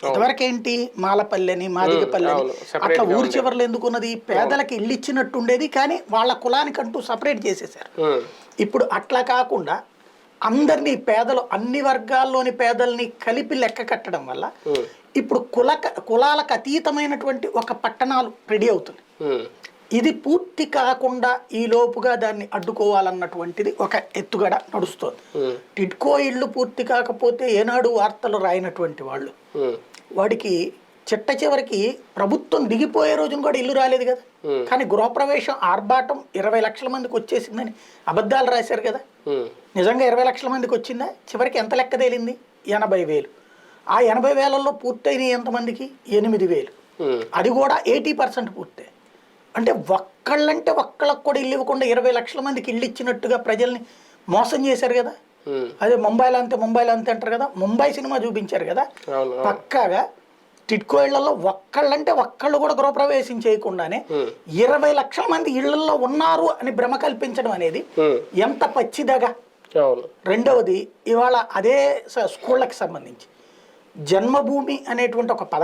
ఇదివరకు ఏంటి మాలపల్లెని మాదిగపల్లెని అట్లా ఊరి చివర్లు ఎందుకున్నది, పేదలకు ఇల్లు ఇచ్చినట్టు ఉండేది, కానీ వాళ్ళ కులానికంటూ సపరేట్ చేసేసారు. ఇప్పుడు అట్లా కాకుండా అందరినీ పేదలు అన్ని వర్గాల్లోని పేదల్ని కలిపి లెక్క కట్టడం వల్ల ఇప్పుడు కులాలకు అతీతమైనటువంటి ఒక పట్టణాలు రెడీ అవుతుంది. ఇది పూర్తి కాకుండా ఈ లోపుగా దాన్ని అడ్డుకోవాలన్నటువంటిది ఒక ఎత్తుగడ నడుస్తుంది. టిడ్కో ఇళ్ళు పూర్తి కాకపోతే ఏనాడు వార్తలు రాయినటువంటి వాళ్ళు వాడికి చిట్ట చివరికి ప్రభుత్వం దిగిపోయే రోజున కూడా ఇల్లు రాలేదు కదా. కానీ గృహప్రవేశం ఆర్భాటం 20 లక్షల మందికి వచ్చేసిందని అబద్ధాలు రాశారు కదా. నిజంగా 20 లక్షల మందికి వచ్చిందా? చివరికి ఎంత లెక్క తేలింది? 80,000. ఆ 80,000లో పూర్తయిన ఎంతమందికి? 8,000. అది కూడా 80% పూర్తయి. అంటే ఒక్కళ్ళకు కూడా ఇల్లు ఇవ్వకుండా 20 లక్షల మందికి ఇల్లు ఇచ్చినట్టుగా ప్రజల్ని మోసం చేశారు కదా. అదే ముంబైలో అంతే అంటారు కదా. ముంబై సినిమా చూపించారు కదా. పక్కాగా టిడ్కో ఇళ్లలో ఒక్కళ్ళు కూడా గృహప్రవేశం చేయకుండానే 20 లక్షల మంది ఇళ్లలో ఉన్నారు అని భ్రమ కల్పించడం అనేది ఎంత పచ్చిదగా. రెండవది, ఇవాళ అదే స్కూళ్ళకి సంబంధించి జన్మభూమి అనేటువంటి ఒక పథకం